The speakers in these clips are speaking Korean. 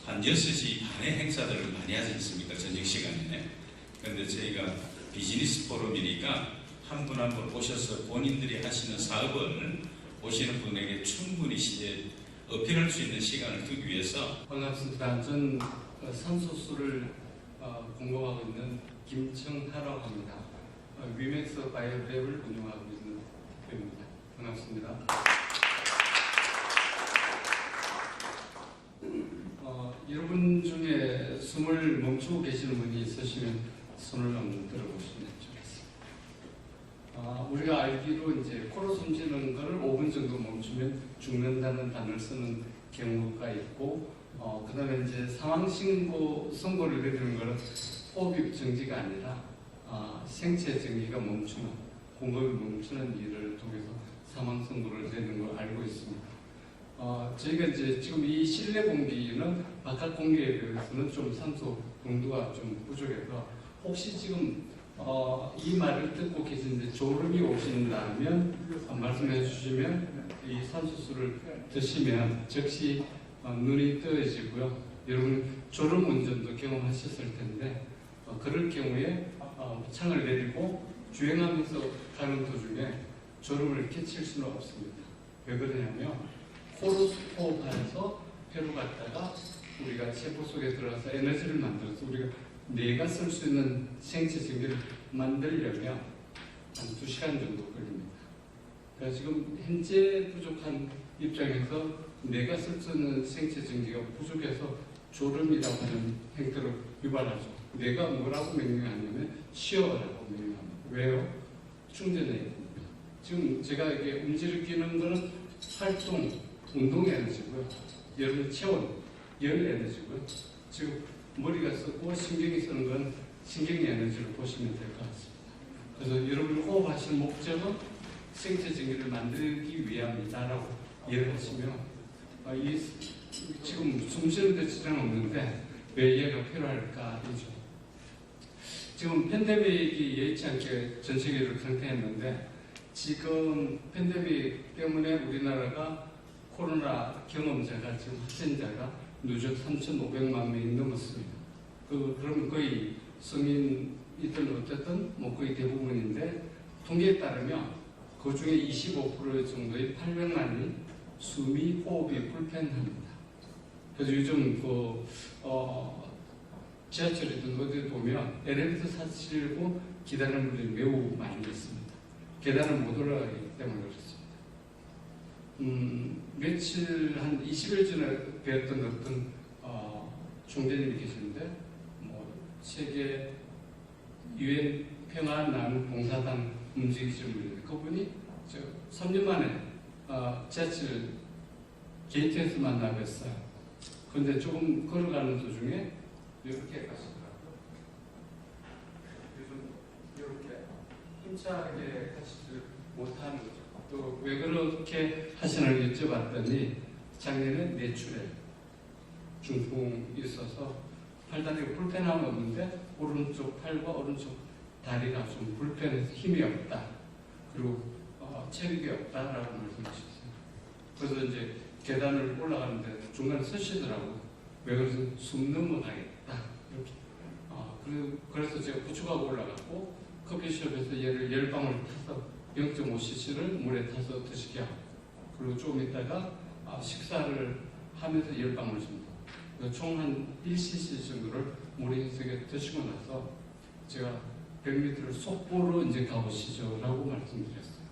한 6시 반에 행사들을 많이 하지 않습니까? 저녁 시간에. 그런데 저희가 비즈니스 포럼이니까 한 분 한 분 오셔서 본인들이 하시는 사업을 오시는 분에게 충분히 어필할 수 있는 시간을 두기 위해서. 반갑습니다. 전 산소수를 공급하고 있는 김청하라고 합니다. 위맥스 바이오랩을 운영하고 있는 배우입니다. 반갑습니다. 여러분 중에 숨을 멈추고 계시는 분이 있으시면 손을 한번 들어보시면 좋겠습니다. 우리가 알기로 이제 코로 숨쉬는 것을 5분 정도 멈추면 죽는다는 단어를 쓰는 경우가 있고, 그 다음에 이제 상황 선고를 내리는 것은 호흡 정지가 아니라 생체 전기가 멈추는, 공급이 멈추는 일을 통해서 사망 선고를 내는 걸 알고 있습니다. 저희가 이제 지금 이 실내 공기는 바깥 공기에 비해서는 좀 산소 농도가 좀 부족해서, 혹시 지금 이 말을 듣고 계시는데 졸음이 오신다면 말씀해 주시면 이 산소수를 드시면 즉시 눈이 뜨여지고요. 여러분 졸음 운전도 경험하셨을 텐데, 그럴 경우에 창을 내리고 주행하면서 가는 도중에 졸음을 끼칠 수는 없습니다. 왜 그러냐면 코로 호흡하면서 폐로 갔다가 우리가 세포 속에 들어가서 에너지를 만들어서 우리가 뇌가 쓸 수 있는 생체 전기를 만들려면 한 2시간 정도 걸립니다. 그러니까 지금 현재 부족한 입장에서 뇌가 쓸 수 있는 생체 전기가 부족해서 졸음이라고 하는 행태로 유발하죠. 뇌가 뭐라고 명령하냐면 쉬어라고 명령합니다. 왜요? 충전해야 됩니다. 지금 제가 이게 움직이는 거는 활동, 운동 에너지고요. 여러분 체온, 열 에너지고요. 지금 머리가 쓰고 신경이 쓰는 건 신경 에너지를 보시면 될 것 같습니다. 그래서 여러분이 호흡하시는 목적은 생체 전기를 만들기 위함이다라고 이해를 하시면, 지금 숨 쉬는 데 지장 없는데 왜 얘가 필요할까 이죠. 지금 팬데믹이 예의치 않게 전 세계를 강타했는데, 지금 팬데믹 때문에 우리나라가 코로나 경험자가 지금 확진자가 누적 3,500만 명이 넘었습니다. 그럼 거의 성인이든 어쨌든 거의 대부분인데, 통계에 따르면 그 중에 25% 정도의 800만이 숨이 호흡이 불편합니다. 그래서 요즘 지하철이든 어디 보면 엘리베이터 타시려고 기다리는 분들이 매우 많이 있습니다. 계단을 못 올라가기 때문에 그렇습니다. 며칠 한 20일 전에 뵈었던 어떤 총재님이 계시는데, 세계 유엔 평화나눔 움직이시는 분인데, 그분이 3년 만에 지하철 게이트에서 만나뵀어요. 그런데 조금 걸어가는 도중에 이렇게 가시더라고요. 요즘 이렇게 힘차게 가시지 못하는 거죠. 또 왜 그렇게 하시나를 여쭤봤더니, 작년에 뇌출혈 중풍이 있어서 팔다리가 불편함은 없는데 오른쪽 팔과 오른쪽 다리가 좀 불편해서 힘이 없다, 그리고 체력이 없다라고 말씀하셨어요. 그래서 이제 계단을 올라가는데 중간에 서시더라고요. 왜 그래서 숨 넘어가겠다 이렇게. 그래서 제가 부축하고 올라갔고, 커피숍에서 얘를 10방울 타서 0.5cc를 물에 타서 드시게 하고, 그리고 조금 있다가 식사를 하면서 10방울 정도, 총 한 1cc 정도를 물에 속에 드시고 나서 제가 100m를 속보로 이제 가보시죠 라고 말씀드렸어요.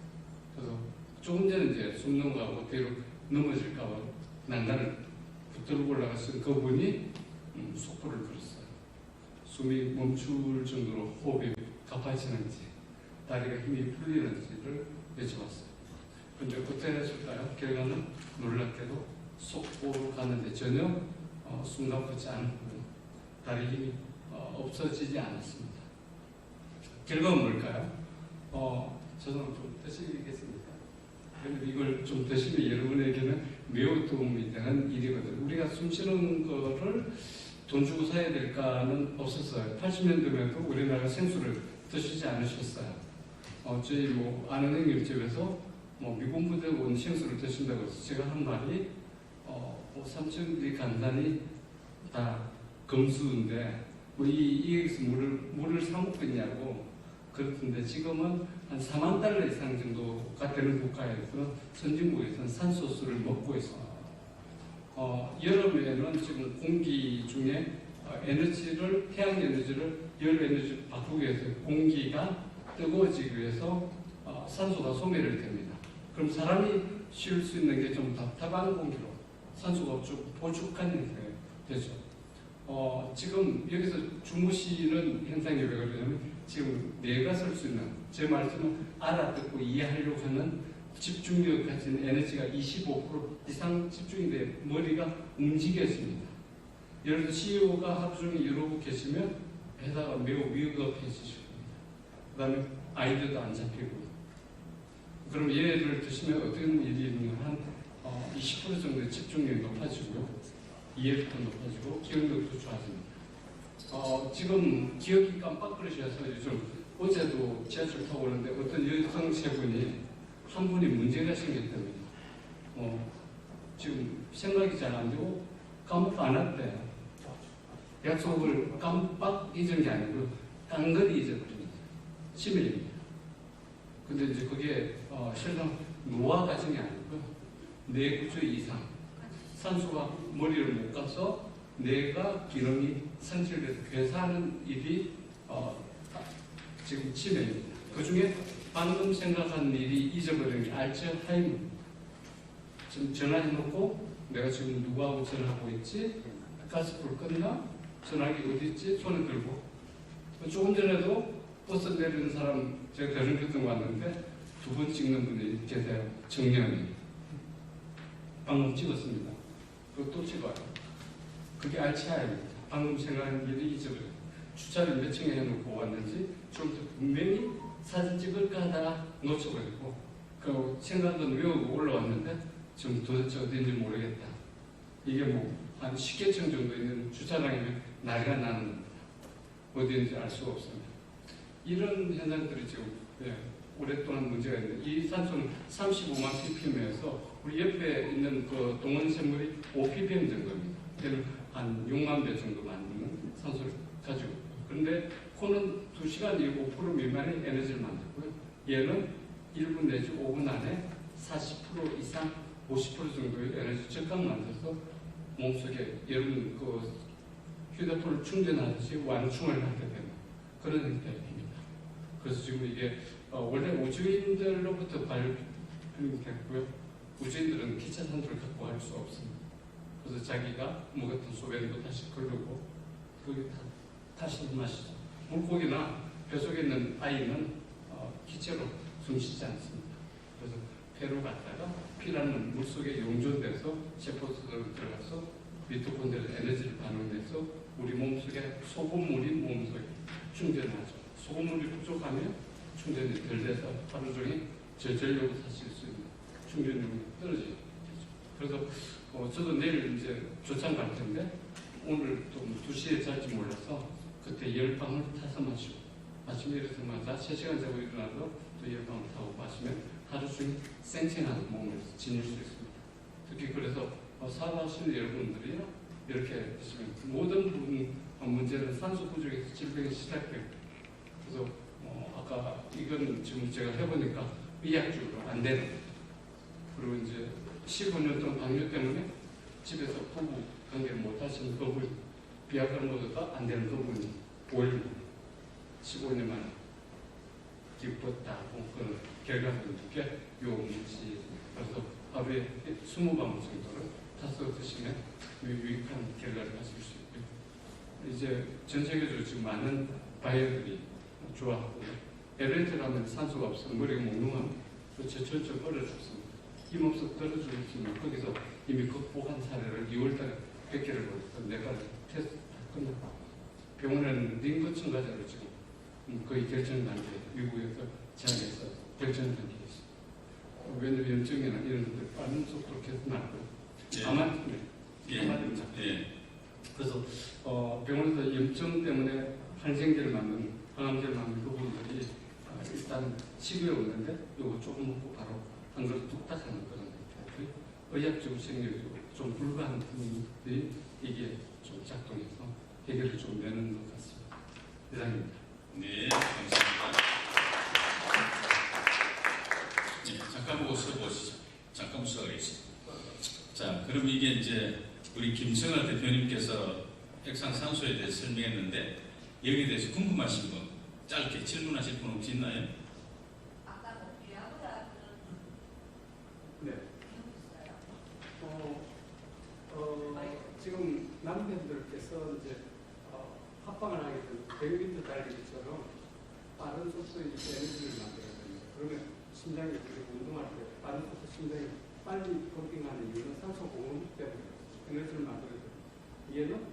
그래서 조금 전에 이제 숨 넘어가고 뒤로 넘어질까봐 난간을 붙들고 올라갔던 그분이 속보를 들었어요. 숨이 멈출 정도로 호흡이 가파지는지 다리가 힘이 풀리는지를 여쭤봤어요. 그런데 어떻게 하실까요? 결과는 놀랍게도 속보로 가는데 전혀 숨 가쁘지 않고 다리 힘이 없어지지 않았습니다. 결과는 뭘까요? 저는 좀 드시겠습니까? 그런데 이걸 좀 드시면 여러분에게는 매우 도움이 되는 일이거든요. 우리가 숨 쉬는 거를 돈 주고 사야 될까는 없었어요. 80년대에도 우리나라 생수를 드시지 않으셨어요. 저희 아는 형님 집에서 미군 부대 온 생수를 드신다고 해서 제가 한 말이 삼촌들이 간단히 다 검수인데 여기서 물을 사 먹고 있냐고 그렇던데 지금은 한 4만 달러 이상 정도가 되는 국가에서 선진국에서는 산소수를 먹고 있습니다. 여름에는 지금 공기 중에 태양 에너지를 열 에너지로 바꾸기 위해서 공기가 뜨거워지기 위해서 산소가 소멸이 됩니다. 그럼 사람이 쉴 수 있는 게 좀 답답한 공기로 산소가 좀 보축한 형태가 되죠. 지금 여기서 주무시는 현상이 왜 그러냐면 지금 뇌가 쓸 수 있는 제 말씀을 알아듣고 이해하려고 하는 집중력 가진 에너지가 25% 이상 집중이 돼 머리가 움직여집니다. 예를 들어 CEO가 하루 종일 이러고 계시면 회사가 매우 위급해지십니다. 그 다음에 아이디어도 안 잡히고 그럼 얘를 드시면 어떤 일이 있냐면 한 20% 정도의 집중력이 높아지고요. 이해력도 높아지고 기억력도 좋아집니다. 지금 기억이 깜빡거리셔서 요즘 어제도 지하철 타고 오는데 어떤 여성 세 분이 한 분이 문제가 생겼답니다. 지금 생각이 잘 안 되고 까먹고 안 왔대요. 약속을 깜빡 잊은 게 아니고 깡그리 잊어버립니다. 치밀입니다. 근데 이제 그게 실상 노화 과정이 아니고 뇌 구조 이상 산소가 머리를 못 가서 뇌가 기능이 상실돼서 괴사하는 일이 지금 치매입니다. 그 중에 방금 생각한 일이 잊어버리는 게 알츠하이머. 지금 전화해놓고 내가 지금 누구하고 전화하고 있지? 가스불 껐나? 전화기 어디 있지? 손에 들고. 조금 전에도 버스 내리는 사람 제가 대중교통 왔는데 2번 찍는 분이 계세요. 정년이. 방금 찍었습니다. 그거 또 찍어요. 그게 알츠하이머입니다. 방금 생각한 일이 잊어버려요. 주차를 몇 층에 해놓고 왔는지 좀 분명히 사진 찍을까 하다가 놓쳐버리고 그 생각은 외우고 올라왔는데 지금 도대체 어딘지 모르겠다. 이게 한 10개 층 정도 있는 주차장이면 난리가 나는 겁니다. 어디인지 알 수가 없습니다. 이런 현상들이 지금 오랫동안 문제가 있는데 이 산소는 35만 ppm에서 우리 옆에 있는 그 동원샘물이 5ppm 정도입니다. 얘는 한 6만 배 정도 만드는 산소를 가지고 있고 그런데 코는 2시간 이후 5% 미만의 에너지를 만들고요. 얘는 1분 내지 5분 안에 40% 이상 50% 정도의 에너지 즉각 만들어서 몸속에 여러분 그 휴대폰을 충전하듯이 완충을 하게 되는 그런 형태입니다. 그래서 지금 이게 원래 우주인들로부터 발명됐고요. 우주인들은 기차 산소를 갖고 갈 수 없습니다. 그래서 자기가 먹었던 소변도 다시 걸르고 그게 다시 마시죠. 물고기나 뱃속에 있는 아이는 기체로 숨쉬지 않습니다. 그래서 폐로 갔다가 피라는 물속에 용존돼서 세포속으로 들어가서 미토콘드리아 에너지를 반응해서 우리 몸속에 소금물이 몸속에 충전하죠. 소금물이 부족하면 충전이 덜 돼서 하루 종일 저전력을 사실 수 있는 충전력이 떨어지죠. 그래서 저도 내일 이제 조창 갈 텐데 오늘 좀 2시에 잘지 몰라서 그때 10방울 타서 마시고 아침에 일어나자마자 3시간 자고 일어나서 또 10방울 타고 마시면 하루 종일 생생한 몸을 지닐 수 있습니다. 특히 그래서 사과하시는 여러분들이 이렇게 드시면 모든 문제는 산소 부족에서 질병이 시작돼요. 그래서 아까 이건 지금 제가 해보니까 의학적으로 안 되는 그리고 이제 15년 동안 당뇨 때문에 집에서 부부 관계를 못 하시는 부분 비약을 먹어도 안 되는 부분이 5일 15년 만에 기뻤다고 그런 결과를 듣게 요무시 그래서 하루에 20방울 정도를 타서 드시면 유익한 결과를 가질 수 있고요. 이제 전 세계적으로 지금 많은 바이오들이 좋아하고 엘리트라면 산소가 없으면 머리가 몽롱하면 제철적 얼어 죽습니다. 힘없어 떨어져 죽으면 거기서 이미 극복한 사례를 2월달에 100개를 보여서 내가 테스트 다 끝났고 병원에는 링거층 과자로 지금 거의 결정 단계 미국에서 제안해서 결정 단계에 있습니다. 왜냐면 염증이나 이런 것들 빠른 속도로 계속 나고 아마 그래서 병원에서 염증 때문에 항생제를 맞는 항암제를 맞는 부분들이 일단 치료에 없는데 이거 조금 먹고 바로 한 그릇 뚝딱 하는 그런 의학적으로 생리적으로 좀 불가한 부분들이 이게 좀 작동해서 해결이 좀 되는 것 같습니다. 이상입니다. 네, 감사합니다. 네, 잠깐 보고 서보시죠. 잠깐 서가겠습니다. 자, 그럼 이게 이제 우리 김성아 대표님께서 핵상산소에 대해서 설명했는데 여기에 대해서 궁금하신 분, 짧게 질문하실 분 혹시 있나요? 아까 뭐 비하보다 네. 지금 남편들께서 이제 합방을 하게 된 백민도 달리기처럼 빠른 속도의 에너지를 만들어야 됩니다. 그러면 심장이 우리가 운동할 때 빠른 속도 심장이 빨리 펌핑하는 이유는 산소 공급 때문에 에너지를 만들어야 됩니다. 이해는?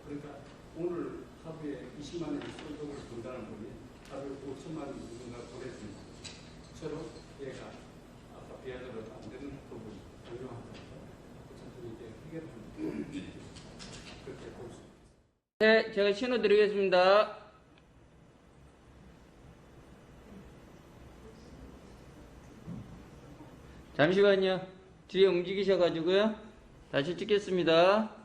그러니까 오늘 하루에 20만 원 소득을 본다는 분이 하루에 5천만 원 누군가 보내줍니다. 처럼 얘가 아까 비하더라도 안 되는 부분 적용한다고 어차피 이게 해결합니다. 그렇게 볼 수. 네, 제가 신호 드리겠습니다. 잠시만요. 뒤에 움직이셔가지고요. 다시 찍겠습니다.